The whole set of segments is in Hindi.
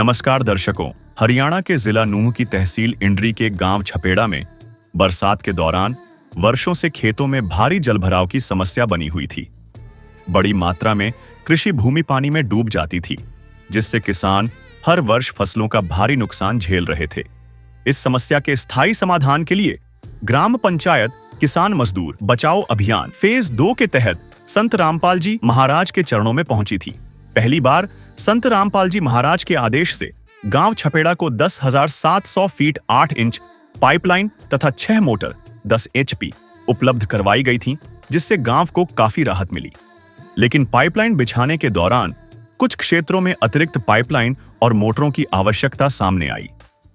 नमस्कार दर्शकों, हरियाणा के जिला नूंह की तहसील इंड्री के गांव छपेड़ा में बरसात के दौरान वर्षों से खेतों में भारी जलभराव की समस्या बनी हुई थी। बड़ी मात्रा में कृषि भूमि पानी में डूब जाती थी, जिससे किसान हर वर्ष फसलों का भारी नुकसान झेल रहे थे। इस समस्या के स्थायी समाधान के लिए ग्राम पंचायत किसान मजदूर बचाओ अभियान फेज 2 के तहत संत रामपाल जी महाराज के चरणों में पहुंची थी। पहली बार संत रामपाल जी महाराज के आदेश से गांव छपेड़ा को 10,700 फीट 8 इंच पाइपलाइन तथा 6 मोटर 10 HP उपलब्ध करवाई गई थी, जिससे गांव को काफी राहत मिली। लेकिन पाइपलाइन बिछाने के दौरान कुछ क्षेत्रों में अतिरिक्त पाइपलाइन और मोटरों की आवश्यकता सामने आई।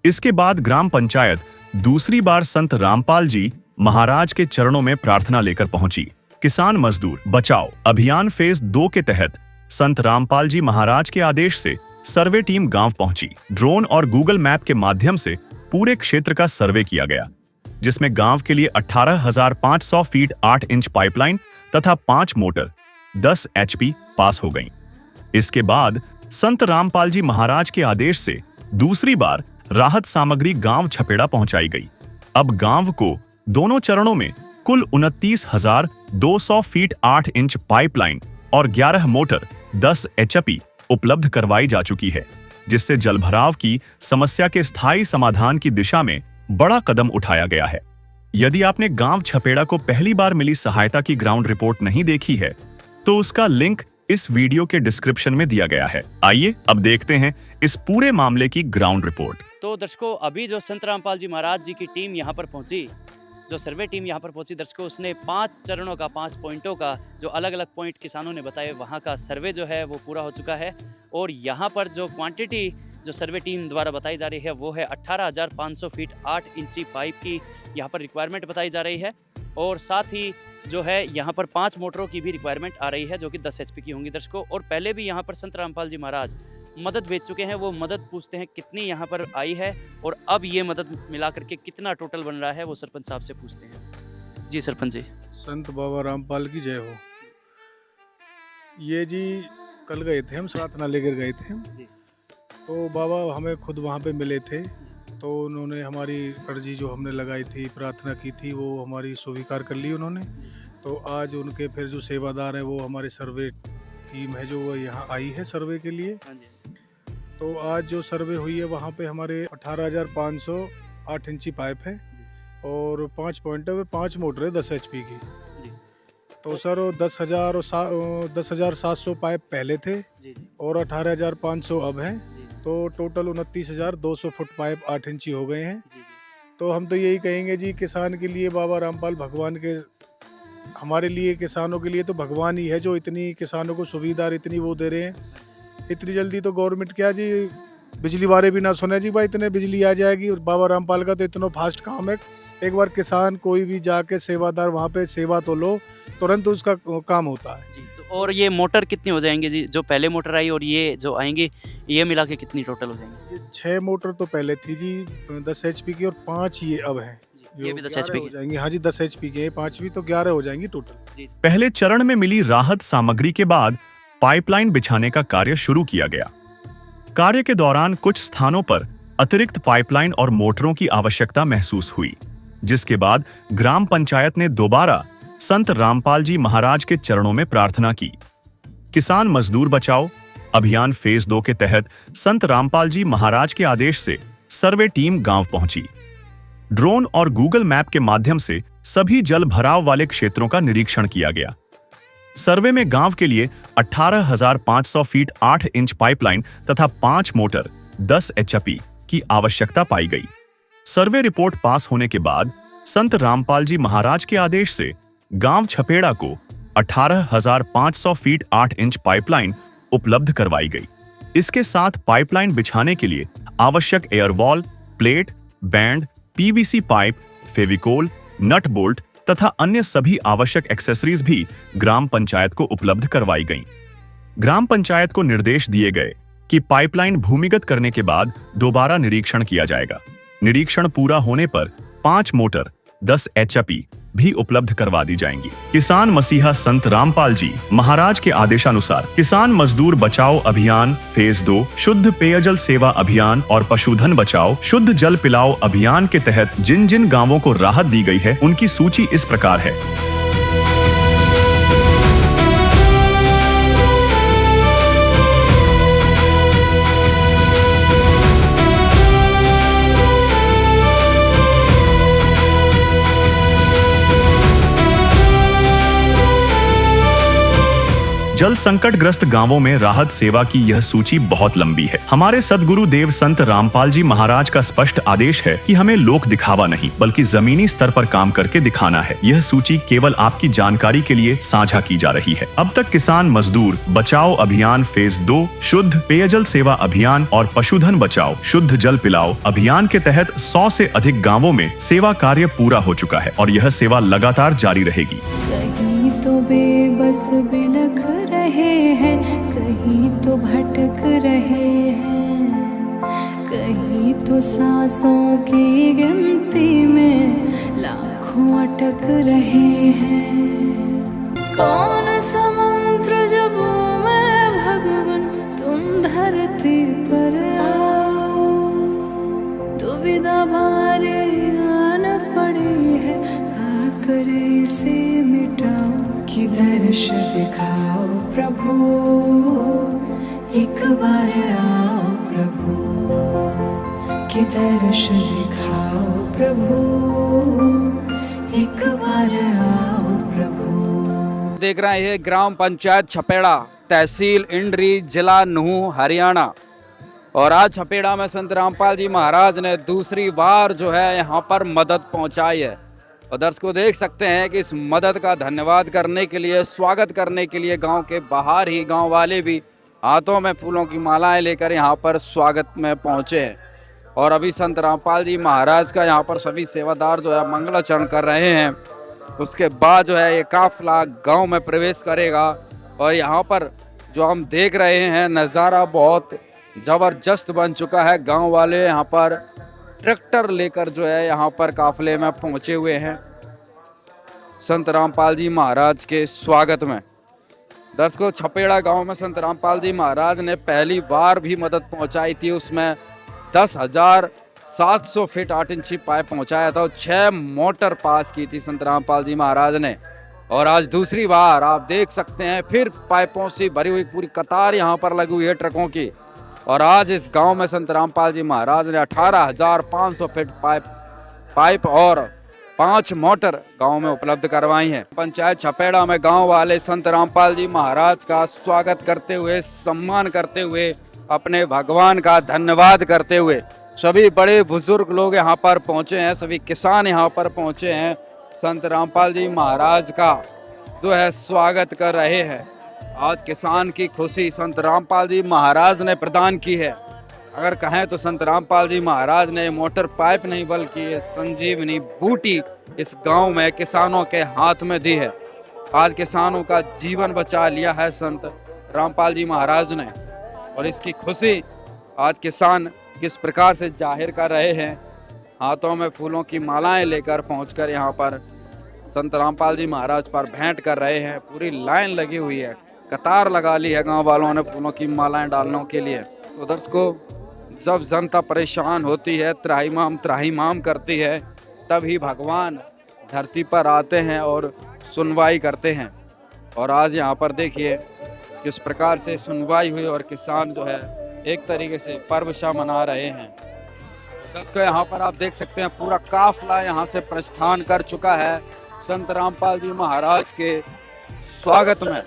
इसके बाद ग्राम पंचायत दूसरी बार संत रामपाल जी महाराज के चरणों में प्रार्थना लेकर पहुंची। किसान मजदूर बचाओ अभियान फेज 2 के तहत संत रामपाल जी महाराज के आदेश से सर्वे टीम गांव पहुंची। ड्रोन और गूगल मैप के माध्यम से पूरे क्षेत्र का सर्वे किया गया, जिसमें गांव के लिए 18,500 फीट 8 इंच पाइपलाइन तथा 5 मोटर 10 HP पास हो गईं। इसके बाद संत रामपाल जी महाराज के आदेश से दूसरी बार राहत सामग्री गांव छपेड़ा पहुंचाई गई। अब गांव को दोनों चरणों में कुल 29,200 फीट 8 इंच पाइपलाइन और 11 मोटर 10 HP उपलब्ध करवाई जा चुकी है, जिससे जलभराव की समस्या के स्थायी समाधान की दिशा में बड़ा कदम उठाया गया है। यदि आपने गांव छपेड़ा को पहली बार मिली सहायता की ग्राउंड रिपोर्ट नहीं देखी है, तो उसका लिंक इस वीडियो के डिस्क्रिप्शन में दिया गया है। आइए अब देखते हैं इस पूरे मामले की ग्राउंड रिपोर्ट। तो दर्शकों, अभी जो संत रामपाल जी महाराज जी की टीम यहाँ पर पहुंची, जो सर्वे टीम यहाँ पर पहुंची दर्शकों, उसने 5 चरणों का 5 पॉइंटों का जो अलग अलग पॉइंट किसानों ने बताए, वहाँ का सर्वे जो है वो पूरा हो चुका है। और यहाँ पर जो क्वांटिटी जो सर्वे टीम द्वारा बताई जा रही है वो है 18,500 फीट 8 इंची पाइप की यहाँ पर रिक्वायरमेंट बताई जा रही है। और साथ ही जो है यहाँ पर 5 मोटरों की भी रिक्वायरमेंट आ रही है, जो कि 10 HP की होंगी दर्शकों। और पहले भी यहाँ पर संत रामपाल जी महाराज मदद भेज चुके हैं। वो मदद पूछते हैं कितनी यहाँ पर आई है और अब ये मदद मिला करके कितना टोटल बन रहा है, वो सरपंच साहब से पूछते हैं। जी सरपंच जी। संत बाबा रामपाल की जय हो। ये जी कल गए थे, हम प्रार्थना लेकर गए थे जी। तो बाबा हमें खुद वहाँ पे मिले थे, तो उन्होंने हमारी अर्जी जो हमने लगाई थी, प्रार्थना की थी, वो हमारी स्वीकार कर ली उन्होंने। तो आज उनके फिर जो सेवादार हैं वो हमारे सर्वे टीम है जो वो यहाँ आई है सर्वे के लिए। तो आज जो सर्वे हुई है वहाँ पे हमारे 18,500 8 इंची पाइप है और 5 पॉइंट है, 5 मोटर है 10 HP की। तो सर 10,700 पाइप पहले थे और 18,500 अब हैं, तो टोटल 29,200 फुट पाइप 8 इंची हो गए हैं। तो हम तो यही कहेंगे जी, किसान के लिए बाबा रामपाल भगवान के, हमारे लिए किसानों के लिए तो भगवान ही है, जो इतनी किसानों को सुविधा इतनी वो दे रहे हैं। इतनी जल्दी तो गवर्नमेंट क्या जी, बिजली वाले भी ना सुने जी भाई इतने बिजली आ जाएगी। और बाबा रामपाल का तो इतना फास्ट काम है, एक बार किसान कोई भी जाके सेवादार वहाँ पे सेवा तो लो, तुरंत उसका काम होता है जी। तो और ये मोटर कितनी हो जाएंगे जी, जो पहले मोटर आई और ये जो आएंगी, ये मिला के कितनी टोटल हो जाएंगी? ये 6 मोटर तो पहले थी जी 10 HP की और 5 ये अब हैं। ये भी 10 HP हो जाएंगी। हाँ जी 10 HP के, 5 भी तो 11 हो जाएंगी टोटल। पहले चरण में मिली राहत सामग्री के बाद पाइपलाइन बिछाने का कार्य शुरू किया गया। कार्य के दौरान कुछ स्थानों पर अतिरिक्त पाइपलाइन और मोटरों की आवश्यकता महसूस हुई, जिसके बाद ग्राम पंचायत ने दोबारा संत रामपाल जी महाराज के चरणों में प्रार्थना की। किसान मजदूर बचाओ अभियान फेज 2 के तहत संत रामपाल जी महाराज के आदेश से सर्वे टीम गांव पहुंची। ड्रोन और गूगल मैप के माध्यम से सभी जल भराव वाले क्षेत्रों का निरीक्षण किया गया। सर्वे में गांव के लिए 18,500 फीट 8 इंच पाइपलाइन तथा 5 मोटर 10 HP की आवश्यकता पाई गई। सर्वे रिपोर्ट पास होने के बाद संत रामपाल जी महाराज के आदेश से गांव छपेड़ा को 18,500 फीट 8 इंच पाइपलाइन उपलब्ध करवाई गई। इसके साथ पाइपलाइन बिछाने के लिए आवश्यक air valve, plate, bend, PVC pipe, Fevicol, nut bolt तथा अन्य सभी आवश्यक एक्सेसरीज भी ग्राम पंचायत को उपलब्ध करवाई गईं। ग्राम पंचायत को निर्देश दिए गए कि पाइपलाइन भूमिगत करने के बाद दोबारा निरीक्षण किया जाएगा। निरीक्षण पूरा होने पर 5 मोटर 10 HP भी उपलब्ध करवा दी जाएंगी। किसान मसीहा संत रामपाल जी महाराज के आदेशानुसार किसान मजदूर बचाओ अभियान फेज 2, शुद्ध पेयजल सेवा अभियान और पशुधन बचाओ शुद्ध जल पिलाओ अभियान के तहत जिन जिन गांवों को राहत दी गई है उनकी सूची इस प्रकार है। जल संकट ग्रस्त गांवों में राहत सेवा की यह सूची बहुत लंबी है। हमारे सदगुरु देव संत रामपाल जी महाराज का स्पष्ट आदेश है कि हमें लोक दिखावा नहीं बल्कि जमीनी स्तर पर काम करके दिखाना है। यह सूची केवल आपकी जानकारी के लिए साझा की जा रही है। अब तक किसान मजदूर बचाओ अभियान फेज 2, शुद्ध पेयजल सेवा अभियान और पशुधन बचाओ शुद्ध जल पिलाओ अभियान के तहत 100 से अधिक गाँवों में सेवा कार्य पूरा हो चुका है और यह सेवा लगातार जारी रहेगी। कहीं तो बेबस बिलख रहे हैं, कहीं तो भटक रहे हैं, कहीं तो सांसों की गिनती में लाखों अटक रहे हैं। कौन समुद्र जब मैं भगवन तुम धरती पर आओ, दुविधा भारे आन पड़ी है आकर इसे मिटाओ। कि दर्श दिखाओ प्रभु एक बार आओ प्रभु, कि दर्श दिखाओ प्रभु एक बार आओ प्रभु। देख रहे हैं ग्राम पंचायत छपेड़ा, तहसील इंडरी, जिला नूह, हरियाणा। और आज छपेड़ा में संत रामपाल जी महाराज ने दूसरी बार जो है यहाँ पर मदद पहुँचाई है। और दर्शकों देख सकते हैं कि इस मदद का धन्यवाद करने के लिए, स्वागत करने के लिए गांव के बाहर ही गांव वाले भी हाथों में फूलों की मालाएं लेकर यहां पर स्वागत में पहुंचे हैं। और अभी संत रामपाल जी महाराज का यहां पर सभी सेवादार जो है मंगलाचरण कर रहे हैं। उसके बाद जो है ये काफिला गांव में प्रवेश करेगा। और यहां पर जो हम देख रहे हैं नज़ारा बहुत ज़बरदस्त बन चुका है। गाँव वाले यहाँ पर ट्रैक्टर लेकर जो है यहाँ पर काफिले में पहुँचे हुए हैं संत रामपाल जी महाराज के स्वागत में। दर्शकों छपेड़ा गांव में संत रामपाल जी महाराज ने पहली बार भी मदद पहुंचाई थी। उसमें 10,700 फीट 8 इंची पाइप पहुंचाया था और 6 मोटर पास की थी संत रामपाल जी महाराज ने। और आज दूसरी बार आप देख सकते हैं फिर पाइपों से भरी हुई पूरी कतार यहाँ पर लगी हुई है ट्रकों की। और आज इस गांव में संत रामपाल जी महाराज ने 18,500 फीट पाइप और 5 मोटर गांव में उपलब्ध करवाई हैं। पंचायत छपेड़ा में गांव वाले संत रामपाल जी महाराज का स्वागत करते हुए, सम्मान करते हुए, अपने भगवान का धन्यवाद करते हुए सभी बड़े बुजुर्ग लोग यहाँ पर पहुँचे हैं, सभी किसान यहाँ पर पहुँचे हैं। संत रामपाल जी महाराज का जो है स्वागत कर रहे हैं। आज किसान की खुशी संत रामपाल जी महाराज ने प्रदान की है। अगर कहें तो संत रामपाल जी महाराज ने मोटर पाइप नहीं बल्कि ये संजीवनी बूटी इस गांव में किसानों के हाथ में दी है। आज किसानों का जीवन बचा लिया है संत रामपाल जी महाराज ने। और इसकी खुशी आज किसान किस प्रकार से जाहिर कर रहे हैं, हाथों में फूलों की मालाएं लेकर पहुंचकर यहाँ पर संत रामपाल जी महाराज पर भेंट कर रहे हैं। पूरी लाइन लगी हुई है, कतार लगा ली है गांव वालों ने फूलों की मालाएं डालने के लिए। तो दर्शकों जब जनता परेशान होती है, त्राहिमाम करती है, तभी भगवान धरती पर आते हैं और सुनवाई करते हैं। और आज यहाँ पर देखिए किस प्रकार से सुनवाई हुई और किसान जो है एक तरीके से पर्व सा मना रहे हैं। दर्शकों यहाँ पर आप देख सकते हैं पूरा काफिला यहाँ से प्रस्थान कर चुका है संत रामपाल जी महाराज के स्वागत में।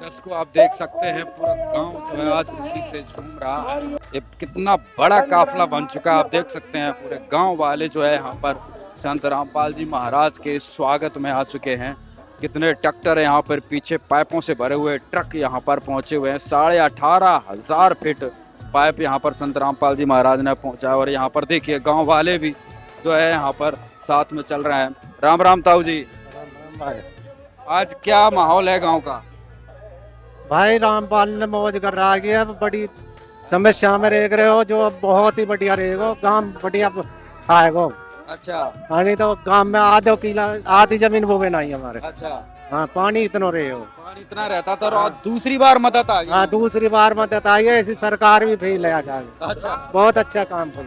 दर्शकों आप देख सकते हैं पूरा गांव जो है आज खुशी से झूम रहा है। ये कितना बड़ा काफिला बन चुका है, आप देख सकते हैं पूरे गांव वाले जो है यहाँ पर संत रामपाल जी महाराज के स्वागत में आ चुके हैं। कितने ट्रैक्टर है यहाँ पर, पीछे पाइपों से भरे हुए ट्रक यहाँ पर पहुँचे हुए हैं। 18,500 फीट पाइप यहाँ पर संत रामपाल जी महाराज ने पहुँचाया। और यहाँ पर देखिए गाँव वाले भी जो है यहाँ पर साथ में चल रहे हैं। राम राम ताऊ जी। आज क्या माहौल है गाँव का? भाई रामपाल ने मौज कर रहा है कि अब बड़ी समस्या में रह रहे हो, जो अब बहुत ही बढ़िया रहेगा, काम बढ़िया आएगा। अच्छा पानी तो गांव में आधो किला आधी जमीन वो भी नहीं हमारे। अच्छा हाँ पानी इतना रहे हो। पानी इतना रहता था और दूसरी बार मदद आ गई। हाँ दूसरी बार मदद आई है, ऐसी सरकार भी फेल है आगे। अच्छा बहुत अच्छा काम किया,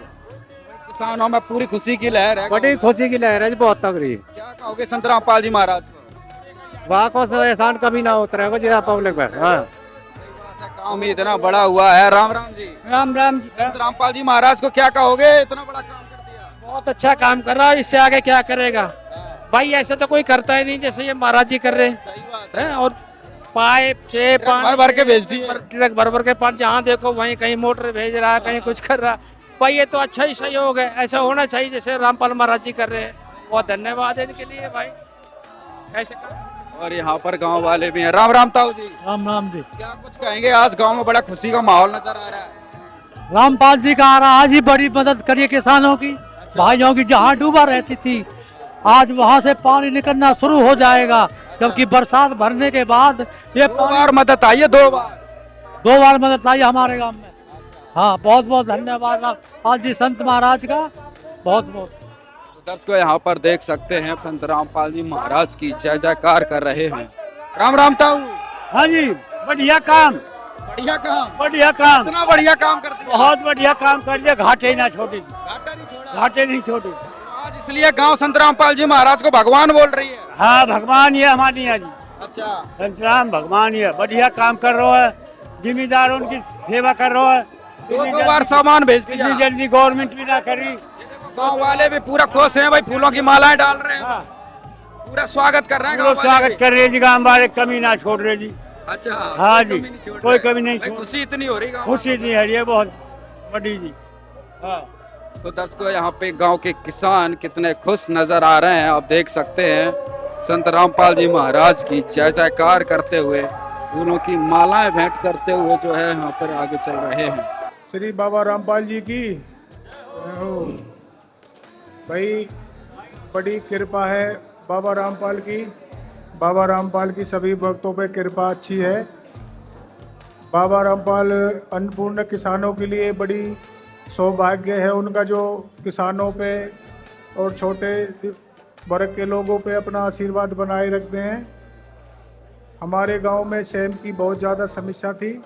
किसानों में पूरी खुशी की लहर है। बड़ी खुशी की लहर है जी, बहुत तगड़ी। क्या कहोगे संत रामपाल जी महाराज को? वाकों से एहसान कभी ना उतरेगा जी पब्लिक पर। हाँ गाँव में इतना बड़ा हुआ है। राम राम जी। राम राम जी। संत रामपाल जी महाराज को क्या कहोगे, इतना बड़ा काम कर दिया? बहुत अच्छा काम कर रहा है, इससे आगे क्या करेगा भाई, ऐसे तो कोई करता ही नहीं जैसे ये महाराज जी कर रहे हैं। सही बात हैं? और पाइप से भर भर के भेज दिए। ट्रक भर भर के पानी, जहाँ देखो वहीं कहीं मोटर भेज रहा है, कहीं कुछ कर रहा है। भाई ये तो अच्छा ही सहयोग है, ऐसा होना चाहिए जैसे रामपाल महाराज जी कर रहे हैं। बहुत धन्यवाद है इनके लिए भाई, ऐसे कर। और यहाँ पर गांव वाले भी हैं। राम राम ताऊ जी। राम राम जी। क्या कुछ कहेंगे, आज गांव में बड़ा खुशी का माहौल नजर आ रहा है। रामपाल जी का आ रहा, आज ही बड़ी मदद करिए किसानों की, भाइयों की। जहाँ डूबा रहती थी आज वहाँ से पानी निकलना शुरू हो जाएगा, जबकि बरसात भरने के बाद ये दो बार मदद आई है, दो बार मदद आई हमारे गांव में। हाँ बहुत बहुत धन्यवाद रामपाल जी संत महाराज का, बहुत बहुत। दर्शकों यहाँ पर देख सकते हैं संत रामपाल जी महाराज की जय जयकार कर रहे हैं। राम राम ताऊ। हाँ जी बढ़िया काम, बढ़िया काम। बढ़िया काम, इतना बढ़िया काम करते हैं। बहुत बढ़िया काम कर दिया, घाटे ही ना छोड़े, घाटा नहीं छोड़ा। घाटे नहीं छोड़े। आज इसलिए गांव संत रामपाल जी महाराज को भगवान बोल रही है। हाँ भगवान ये हमारी है जी, अच्छा संतराम भगवान ये बढ़िया काम कर रहा है, जिम्मेदार उनकी सेवा कर रहा है। दो बार सामान भेज दिया। इतनी जल्दी गवर्नमेंट भी ना करी। गांव वाले भी पूरा खुश हैं भाई, फूलों की मालाएं डाल रहे हैं। पूरा स्वागत कर रहे हैं। पूरा स्वागत कर रहे जी, गाँव वाले कमी ना छोड़ रहे जी। अच्छा हाँ जी कोई कमी नहीं छोड़, खुशी इतनी हो रही गांव। खुशी थी है ये बहुत बड़ी जी। हाँ तो दर्शकों यहाँ पे गांव के किसान कितने खुश नजर आ रहे हैं, आप देख सकते हैं। संत रामपाल जी महाराज की जय जयकार करते हुए, फूलों की मालाएं भेंट करते हुए जो है यहाँ पर आगे चल रहे हैं। श्री बाबा रामपाल जी की भाई बड़ी कृपा है बाबा रामपाल की। बाबा रामपाल की सभी भक्तों पे कृपा अच्छी है। बाबा रामपाल अन्नपूर्ण किसानों के लिए बड़ी सौभाग्य है उनका, जो किसानों पे और छोटे वर्ग के लोगों पे अपना आशीर्वाद बनाए रखते हैं। हमारे गांव में सेम की बहुत ज़्यादा समस्या थी,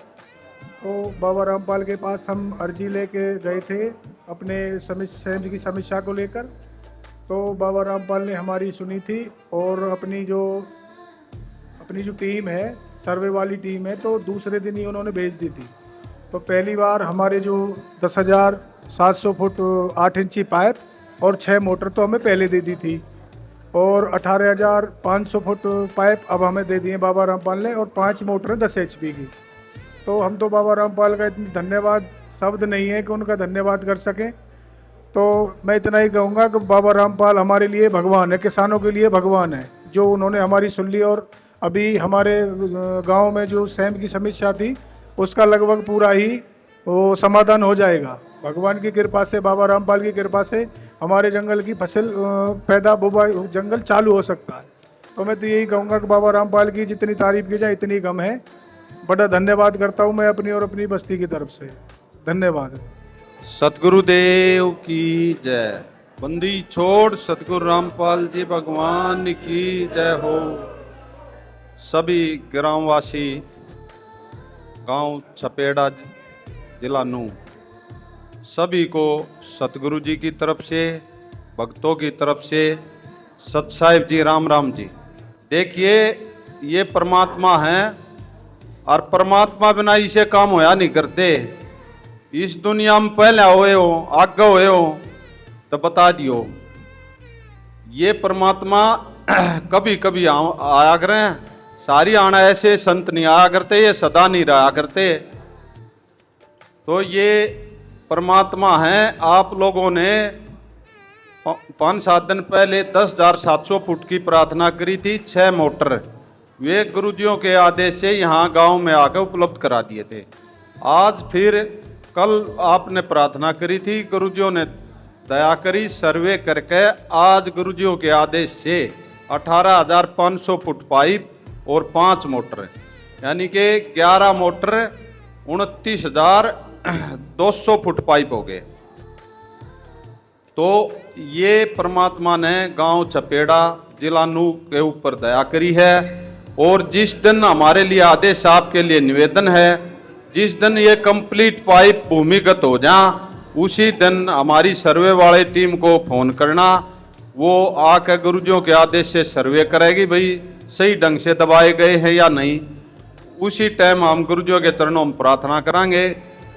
तो बाबा रामपाल के पास हम अर्जी लेके गए थे अपने सेम की समस्या को लेकर। तो बाबा रामपाल ने हमारी सुनी थी और अपनी जो टीम है, सर्वे वाली टीम है, तो दूसरे दिन ही उन्होंने भेज दी थी। तो पहली बार हमारे जो 10,700 फुट 8 इंची पाइप और 6 मोटर तो हमें पहले दे दी थी, और 18,500 फुट पाइप अब हमें दे दिए बाबा रामपाल ने, और 5 मोटरें 10 HP की। तो हम तो बाबा रामपाल का इतनी धन्यवाद शब्द नहीं है कि उनका धन्यवाद कर सकें। तो मैं इतना ही कहूँगा कि बाबा रामपाल हमारे लिए भगवान है, किसानों के लिए भगवान है। जो उन्होंने हमारी सुन ली, और अभी हमारे गांव में जो सेम की समस्या थी उसका लगभग पूरा ही वो समाधान हो जाएगा भगवान की कृपा से। बाबा रामपाल की कृपा से हमारे जंगल की फसल पैदा बुवाई जंगल चालू हो सकता है। तो मैं तो यही कहूँगा कि बाबा रामपाल की जितनी तारीफ की जाए इतनी कम है। बड़ा धन्यवाद करता हूँ मैं अपनी और अपनी बस्ती की तरफ से। धन्यवाद। सतगुरुदेव की जय। बंदी छोड़ सतगुरु रामपाल जी भगवान की जय हो। सभी ग्रामवासी, गांव छपेड़ा जिला नूंह, सभी को सतगुरु जी की तरफ से, भक्तों की तरफ से सत साहिब जी राम राम जी। देखिए ये परमात्मा हैं, और परमात्मा बिना इसे काम होया नहीं करते। इस दुनिया में पहले हुए हो, आगे हुए हो तो बता दियो। ये परमात्मा कभी कभी आया करें, सारी आना ऐसे संत नहीं आया करते, ये सदा नहीं रहा करते। तो ये परमात्मा हैं। आप लोगों ने 5-7 दिन पहले 10,700 फुट की प्रार्थना करी थी, 6 मोटर वे गुरुजियों के आदेश से यहाँ गांव में आकर उपलब्ध करा दिए थे। आज फिर कल आपने प्रार्थना करी थी, गुरुजियों ने दया करी, सर्वे करके आज गुरुजियों के आदेश से 18,500 फुट पाइप और 5 मोटर, यानी कि 11 मोटर 29,200 फुट पाइप हो गए। तो ये परमात्मा ने गांव चपेड़ा जिला नूह के ऊपर दया करी है। और जिस दिन हमारे लिए आदेश आपके लिए निवेदन है, जिस दिन ये कंप्लीट पाइप भूमिगत हो जा उसी दिन हमारी सर्वे वाले टीम को फोन करना, वो आकर गुरुजियों के आदेश से सर्वे करेगी भाई सही ढंग से दबाए गए हैं या नहीं। उसी टाइम हम गुरुजियों के चरणों में प्रार्थना करेंगे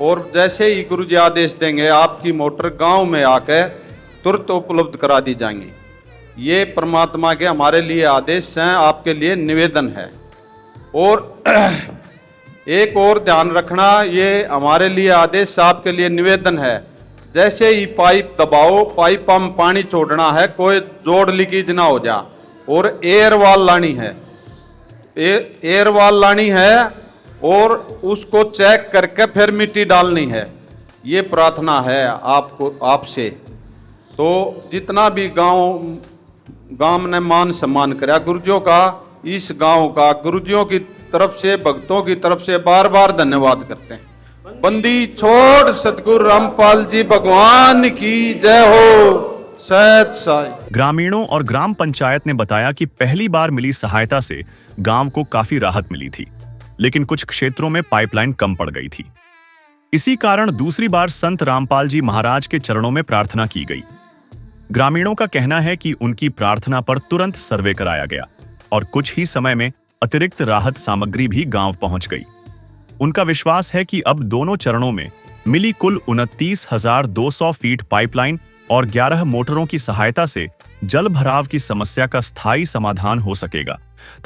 और जैसे ही गुरुजी आदेश देंगे आपकी मोटर गांव में आकर तुरंत उपलब्ध करा दी जाएंगी। ये परमात्मा के हमारे लिए आदेश हैं, आपके लिए निवेदन है। और एक और ध्यान रखना, ये हमारे लिए आदेश आपके लिए निवेदन है। जैसे ही पाइप दबाओ, पाइप में पानी छोड़ना है, कोई जोड़ लीकेज ना हो जा। और एयर वाल लानी है, एयर वाल लानी है और उसको चेक करके फिर मिट्टी डालनी है। ये प्रार्थना है आपको, आपसे। तो जितना भी गांव ने मान सम्मान करा गुरुजियों का, इस गांव का गुरुजियों की तरफ से, भक्तों की तरफ से बार बार धन्यवाद करते हैं। बंदी छोड़ सतगुरु रामपाल जी भगवान की जय हो। सत साई। ग्रामीणों और ग्राम पंचायत ने बताया कि पहली बार मिली सहायता से गांव को काफी राहत मिली थी, लेकिन कुछ क्षेत्रों में पाइपलाइन कम पड़ गई थी। इसी कारण दूसरी बार संत रामपाल जी महाराज के चरणों में प्रार्थना की गई। ग्रामीणों का कहना है कि उनकी प्रार्थना पर तुरंत सर्वे कराया गया और कुछ ही समय में अतिरिक्त राहत सामग्री भी गांव पहुंच गई। उनका विश्वास है कि अब दोनों चरणों में मिली कुल 29,200 फीट पाइपलाइन और 11 मोटरों की सहायता से जल भराव की समस्या का स्थायी समाधान हो सकेगा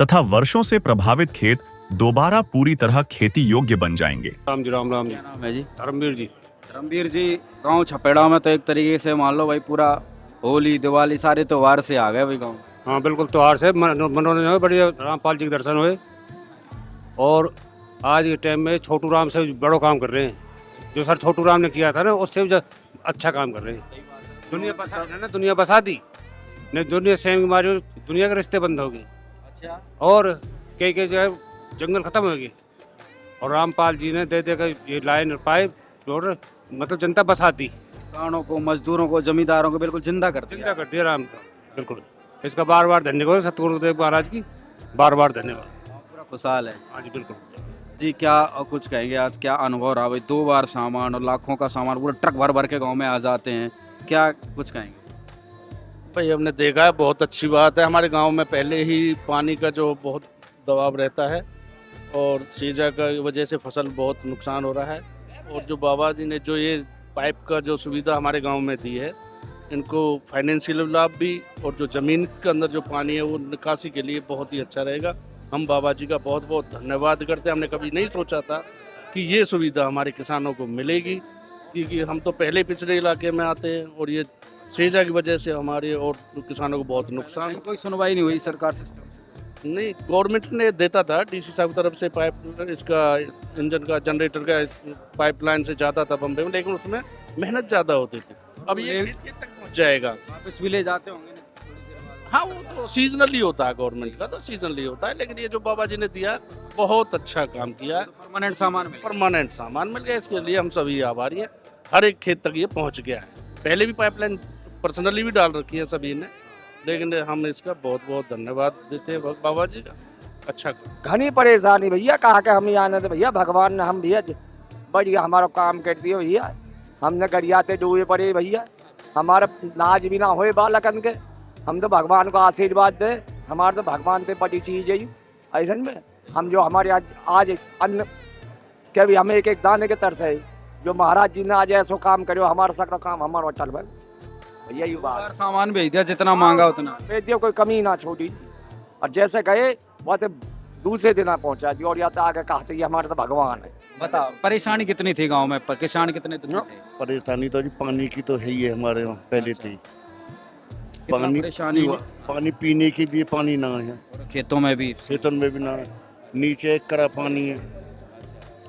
तथा वर्षों से प्रभावित खेत दोबारा पूरी तरह खेती योग्य बन जाएंगे। राम जी राम राम जी। क्या नाम है जी? धर्मवीर जी। धर्मवीर जी, गांव छपेड़ा में तो एक तरीके से मान लो भाई पूरा होली दिवाली सारे त्योहार से आ गए भाई गांव। हाँ बिल्कुल, त्योहार से मनोरंजन हुए, बढ़िया रामपाल जी के दर्शन हुए। और आज के टाइम में छोटू राम से बड़ो काम कर रहे हैं। जो सर छोटू राम ने किया था ना, उससे भी अच्छा काम कर रहे हैं। दुनिया बसा ना, दुनिया बसा दी नहीं, दुनिया सेम की मारी दुनिया के रिश्ते बंद हो गए। अच्छा। और कई जो है जंगल खत्म हो गए और रामपाल जी ने दे देकर ये लाइन पाइप जोड़ मतलब जनता बसाती, किसानों को, मजदूरों को, जमींदारों को बिल्कुल जिंदा कर चिंता करती है राम का। बिल्कुल, इसका बार बार धन्यवाद सतगुरुदेव महाराज की, बार बार धन्यवाद। पूरा खुशहाल है। हाँ जी बिल्कुल जी। क्या कुछ कहेंगे, आज क्या अनुभव रहा भाई? 2 बार सामान और लाखों का सामान पूरा ट्रक भर भर के गांव में आ जाते हैं, क्या कुछ कहेंगे? भाई हमने देखा है, बहुत अच्छी बात है। हमारे गांव में पहले ही पानी का जो बहुत दबाव रहता है और सीजा का वजह से फसल बहुत नुकसान हो रहा है। और जो बाबा जी ने जो ये पाइप का जो सुविधा हमारे गांव में दी है, इनको फाइनेंशियल लाभ भी और जो ज़मीन के अंदर जो पानी है वो निकासी के लिए बहुत ही अच्छा रहेगा। हम बाबा जी का बहुत बहुत धन्यवाद करते हैं। हमने कभी नहीं सोचा था कि ये सुविधा हमारे किसानों को मिलेगी, क्योंकि हम तो पहले पिछड़े इलाके में आते हैं और ये सेजा की वजह से हमारे और किसानों को बहुत नुकसान। कोई सुनवाई नहीं हुई सरकार से? नहीं, गवर्नमेंट ने देता था, डीसी साहब की तरफ से पाइप इसका इंजन का जनरेटर का पाइपलाइन से जाता था बम्बे में, लेकिन उसमें मेहनत ज़्यादा होती थी। अब ये खेत तक पहुँच जाएगा, वापस भी ले जाते होंगे ना? हाँ वो तो सीजनली होता है, गवर्नमेंट का तो सीजनली होता है, लेकिन ये जो बाबा जी ने दिया बहुत अच्छा काम किया है। परमानेंट सामान मिल गया। परमानेंट सामान मिल गया, इसके लिए हम सभी आभारी हैं। हर एक खेत तक ये पहुँच गया है। पहले भी पाइपलाइन पर्सनली भी डाल रखी है सभी ने, लेकिन हम इसका बहुत बहुत धन्यवाद देते हैं बाबा जी का। अच्छा घनी परेशानी भैया, कहा के हम यहाँ थे भैया, भगवान ने हम भैया बढ़िया हमारा काम कर दिया भैया। हमने गरियाते डूबे पड़े भैया, हमारा नाज भी ना होए बालकन के। हम तो भगवान को आशीर्वाद दे, हमारे तो भगवान से बड़ी चीज है ऐसा में। हम जो हमारे आज अन्न के भी हमें एक एक दाने के तरस है, जो महाराज जी ने आज ऐसा काम करो, हमारा सकरा काम हमारा चल भाई भैया। ये बात सामान भेज दिया, जितना मांगा उतना भेज दिया, कोई कमी ना छोड़ी। और जैसे गए वहाँ तो दूसरे दिन पहुँचा दिया, और या तो आगे कहा चाहिए हमारे तो भगवान है। बताओ परेशानी कितनी थी गांव में, किसान कितने थे? परेशानी तो जी पानी की तो है ही है हमारे यहाँ, पहले थी पानी परेशानी हुआ? पानी पीने के लिए पानी ना है, खेतों में भी, खेतों में भी ना है, नीचे एक करा पानी है,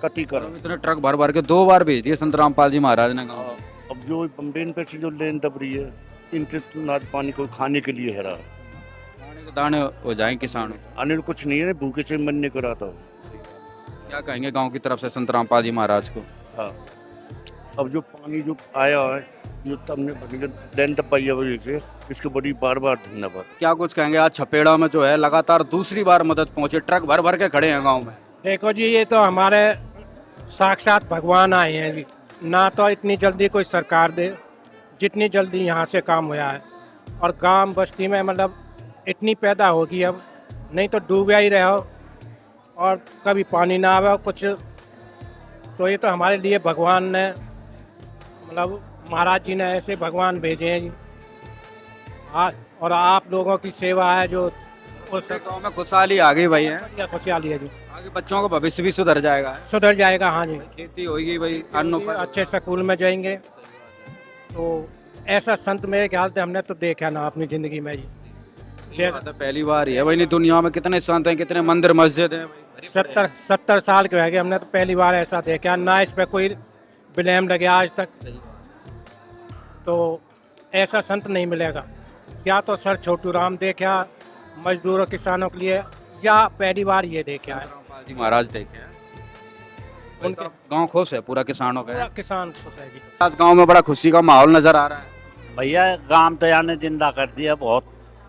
कति करा। इतने ट्रक भर भर के 2 बार भेज दिए संत रामपाल जी महाराज ने गाँव। अब जो बम्बेन पे से जो लेन दब रही है, इनसे तो ना पानी को खाने के लिए है रहा, दाने के दाने हो जाए किसानों। अनिल कुछ नहीं है, भूखे से मरने को रहा था। क्या कहेंगे गांव की तरफ से संत रामपाल जी महाराज को? हाँ अब जो पानी जो आया है, जो हमने डैम तक पाई है वजह से, इसके बड़ी बार बार धन्यवाद। क्या कुछ कहेंगे, आज छपेड़ा में जो है लगातार दूसरी बार मदद पहुंचे, ट्रक भर भर के खड़े हैं गांव में। देखो जी, ये तो हमारे साक्षात भगवान आए हैं जी। ना तो इतनी जल्दी कोई सरकार दे जितनी जल्दी यहाँ से काम हुआ है, और गांव बस्ती में मतलब इतनी पैदा होगी अब, नहीं तो डूबा ही रहो और कभी पानी ना आवे कुछ। तो ये तो हमारे लिए भगवान ने मतलब महाराज जी ने ऐसे भगवान भेजे हैं जी। और आप लोगों की सेवा है जो उस गाँव में खुशहाली आ गई भाई है, बढ़िया खुशहाली है जी। आगे बच्चों का भविष्य भी सुधर जाएगा, सुधर जाएगा। हाँ जी, खेती होगी भाई, अन्न पर अच्छे स्कूल में जाएंगे। तो ऐसा संत मेरे ख्याल से हमने तो देखा ना अपनी जिंदगी में जी। पहली बार ही है भाई, नहीं दुनिया में कितने संत हैं, कितने मंदिर मस्जिद हैं भाई। 70 साल के हो गए, हमने तो पहली बार ऐसा देखा ना। इस पे कोई ब्लेम लगे आज तक, तो ऐसा संत नहीं मिलेगा। क्या तो सर छोटू राम देखा मजदूरों किसानों के लिए, या पहली बार ये देखा है रामपाल जी महाराज देखे हैं। उनके गांव खुश है पूरा किसानों का। पूरा किसान खुश है जी। आज गांव में बड़ा खुशी का माहौल नजर आ रहा है। भैया गांव तो यानी जिंदा कर दिया, बहुत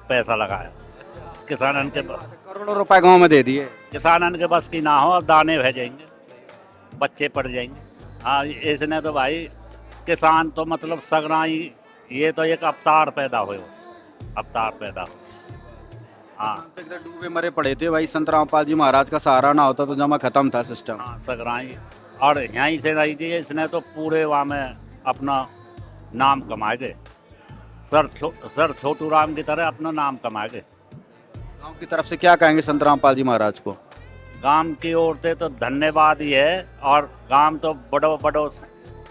पैसा लगाया किसानन के बस। करोड़ों रुपए गांव में दे दिए। किसानन के बस की ना हो, अब दाने भेजेंगे, बच्चे पड़ जाएंगे। हाँ, इसने तो भाई किसान तो मतलब सगराई, ये तो एक अवतार पैदा हो, अवतार पैदा हो। हाँ, डूबे मरे पड़े थे भाई, संत रामपाल जी महाराज का सहारा ना होता तो जमा खत्म था सिस्टम। हाँ सगराई, और यहीं से नहीं थी, इसने तो पूरे वहाँ में अपना नाम कमाए गए। सर छोटू राम की तरह अपना नाम कमाए गए। गांव की तरफ से क्या कहेंगे संत रामपाल जी महाराज को? गांव की ओर से तो धन्यवाद ही है, और गांव तो बड़ो बड़ो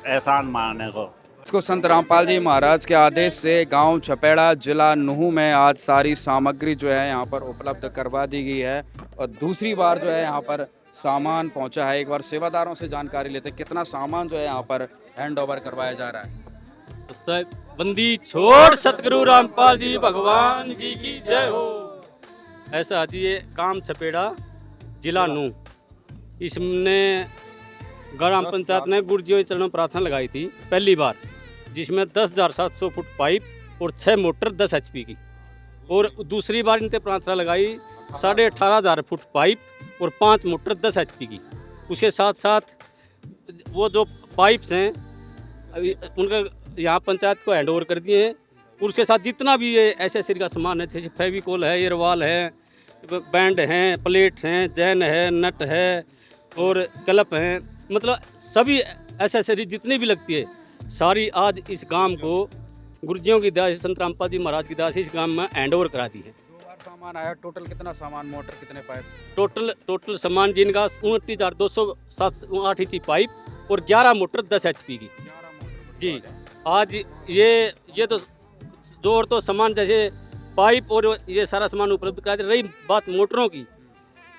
एहसान मानने को। इसको संत रामपाल जी महाराज के आदेश से गांव छपेड़ा जिला नूहू में आज सारी सामग्री जो है यहाँ पर उपलब्ध करवा दी गई है, और दूसरी बार जो है यहाँ पर सामान पहुँचा है। एक बार सेवादारों से जानकारी लेते हैं कितना सामान जो है यहाँ पर हैंड ओवर करवाया जा रहा है। बंदी छोड़ सतगुरु रामपाल जी भगवान जी की जय हो। ऐसा आज ये काम छपेड़ा जिला नू, इसने ग्राम पंचायत ने गुरुजियों के चरणों प्रार्थना लगाई थी पहली बार, जिसमें 10,700 फुट पाइप और 6 मोटर 10 HP की। और दूसरी बार इनसे प्रार्थना लगाई 18,500 फुट पाइप और 5 मोटर 10 HP की। उसके साथ साथ वो जो पाइप्स हैं उनका यहाँ पंचायत को हैंड ओवर कर दिए हैं। और उसके साथ जितना भी ये एसेसरी का सामान है, जैसे फेविकोल है, एयरवाल है, बैंड हैं, प्लेट्स हैं, चैन है, नट है और क्लप हैं, मतलब सभी एसेसरी जितनी भी लगती है सारी आज इस गांव को गुरुजियों की दया से, संत रामपाल जी महाराज की दया से इस गांव में हैंड ओवर करा दी है। 2 बार सामान आया। टोटल कितना सामान, मोटर कितने पाइप? टोटल सामान जिनका 29,208 इंची पाइप और 11 मोटर 10 HP की जी। आज ये तो जो और तो सामान जैसे पाइप और ये सारा सामान उपलब्ध करा दे। रही बात मोटरों की,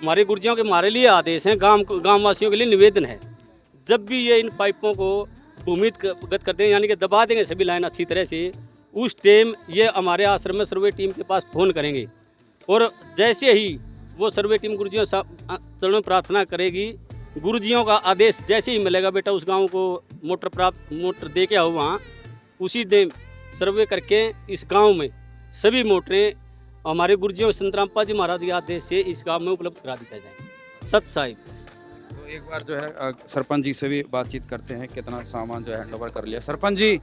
हमारे गुरुजियों के हमारे लिए आदेश हैं, गांव वासियों के लिए निवेदन है, जब भी ये इन पाइपों को भूमिगत कर देंगे, यानी कि दबा देंगे सभी लाइन अच्छी तरह से, उस टाइम ये हमारे आश्रम में सर्वे टीम के पास फ़ोन करेंगे, और जैसे ही वो सर्वे टीम गुरुजियों चरणों में प्रार्थना करेगी, गुरुजियों का आदेश जैसे ही मिलेगा, बेटा उस गांव को मोटर दे के आओ, वहाँ उसी दिन सर्वे करके इस गांव में सभी मोटरें हमारे गुरुजियों संत रामपाल जी महाराज के आदेश से इस गांव में उपलब्ध करा दी जाएंगे। सत साहिब। तो एक बार जो है सरपंच जी से भी बातचीत करते हैं, कितना सामान जो है हैंड ओवर कर लिया। सरपंच जी,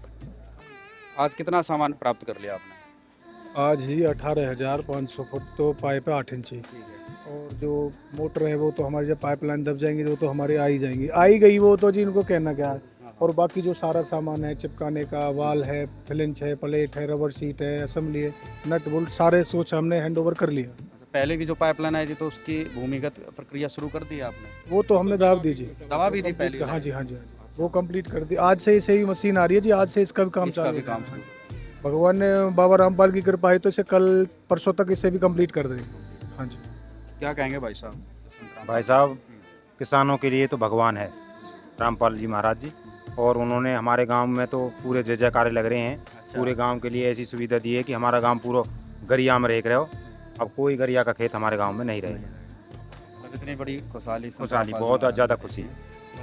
आज कितना सामान प्राप्त कर लिया आपने? आज ही 18,500 फुट तो पाइप है 8 इंची, और जो मोटर है वो तो हमारी जब पाइपलाइन दब जाएंगी वो तो हमारे आ ही जाएंगी, आई गई वो तो जी, इनको कहना क्या है। और बाकी जो सारा सामान है, चिपकाने का वाल है, फ्लिंच है, प्लेट है, रबर सीट है, असेंबली है, नट बोल्ट, सारे सोच हमने हैंड ओवर कर लिया। पहले भी जो पाइपलाइन आई थी तो उसकी भूमिगत प्रक्रिया शुरू कर दी आपने? वो तो हमने दबा दी जी, दबा भी दी पहले? हाँ जी, हाँ जी, वो कंप्लीट कर दी। आज से ही मशीन आ रही है जी, आज से इसका भी काम चालू है। भगवान ने, बाबा रामपाल की कृपा है तो इसे कल परसों तक इसे भी कंप्लीट कर देंगे। हाँ जी। क्या कहेंगे भाई साहब? भाई साहब, किसानों के लिए तो भगवान है रामपाल जी महाराज जी, और उन्होंने हमारे गांव में तो पूरे जय जयकारे लग रहे हैं। पूरे गांव के लिए ऐसी सुविधा दी है कि हमारा गांव पूरा गरिया में रह हो। अब कोई गरिया का खेत हमारे गांव में नहीं रहेगा। इतनी बड़ी खुशहाली बहुत ज़्यादा खुशी है।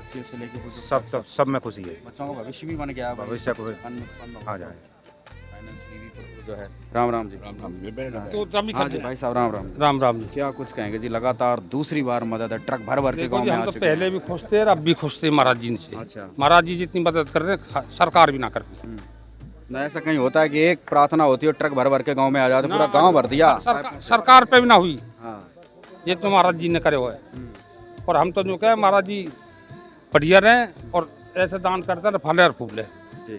बच्चे से लेके सब में खुशी है। बच्चों का भविष्य भी बन गया है, भविष्य को आ जाए फाइनेंशियली भी जो है। राम राम जी। तो हाँ जी भाई साहब, राम राम। राम राम जी। क्या कुछ कहेंगे जी, लगातार दूसरी बार मदद है, ट्रक भर भर के गांव में हम आ तो चुके हैं। पहले भी खुश थे और अब भी खुश थे महाराज जी से। अच्छा। महाराज जी जितनी मदद कर रहे हैं सरकार भी ना कर रही। ना ऐसा कहीं होता है कि एक प्रार्थना होती है, ट्रक भर भर के गांव में आ जाते, पूरा गांव भर दिया। सरकार पे भी ना हुई, हाँ। ये तो महाराज जी ने करे हुए है। और हम तो जो कहे महाराज जी बढ़िया रहे और ऐसे दान करते रहे, फले और फूले। जी।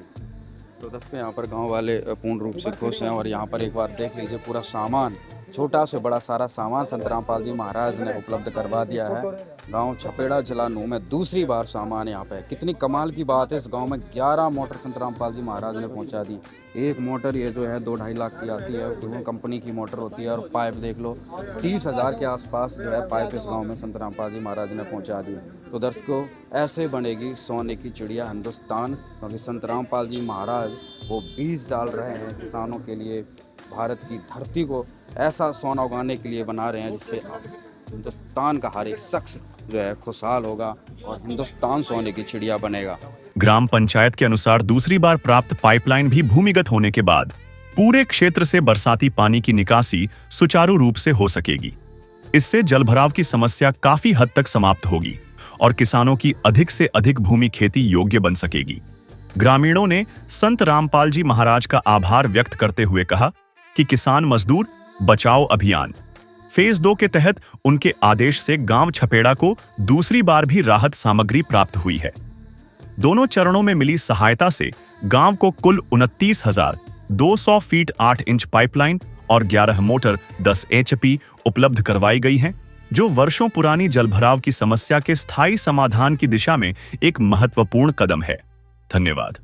तो दोस्तों यहाँ पर गांव वाले पूर्ण रूप से खुश हैं। और यहाँ पर एक बार देख लीजिए, पूरा सामान, छोटा से बड़ा सारा सामान संत रामपाल जी महाराज ने उपलब्ध करवा दिया है। गांव छपेड़ा जिला नूह में दूसरी बार सामान यहाँ पे है। कितनी कमाल की बात है, इस गांव में 11 मोटर संत रामपाल जी महाराज ने पहुँचा दी। एक मोटर ये जो है 2-2.5 लाख की आती है, दोनों कंपनी की मोटर होती है। और पाइप देख लो, 30,000 के आसपास जो है पाइप इस गाँव में संत रामपाल जी महाराज ने पहुँचा दी। तो दर्शकों, ऐसे बनेगी सोने की चिड़िया हिंदुस्तान, क्योंकि संत रामपाल जी महाराज वो बीज डाल रहे हैं किसानों के लिए, भारत की धरती को ऐसा सोना उगाने के लिए बना रहे हैं जिससे हिंदुस्तान का हर एक शख्स जो है खुशहाल होगा और हिंदुस्तान सोने की चिड़िया बनेगा। ग्राम पंचायत के अनुसार दूसरी बार प्राप्त पाइपलाइन भी भूमिगत होने के बाद पूरे क्षेत्र से बरसाती पानी की निकासी सुचारू रूप से हो सकेगी। इससे जलभराव की समस्या काफी हद तक समाप्त होगी और किसानों की अधिक से अधिक भूमि खेती योग्य बन सकेगी। ग्रामीणों ने संत रामपाल जी महाराज का आभार व्यक्त करते हुए कहा कि किसान मजदूर बचाओ अभियान फेज 2 के तहत उनके आदेश से गांव छपेड़ा को दूसरी बार भी राहत सामग्री प्राप्त हुई है। दोनों चरणों में मिली सहायता से गांव को कुल 29,200 फीट 8 इंच पाइपलाइन और 11 मोटर 10 HP उपलब्ध करवाई गई हैं, जो वर्षों पुरानी जलभराव की समस्या के स्थायी समाधान की दिशा में एक महत्वपूर्ण कदम है। धन्यवाद।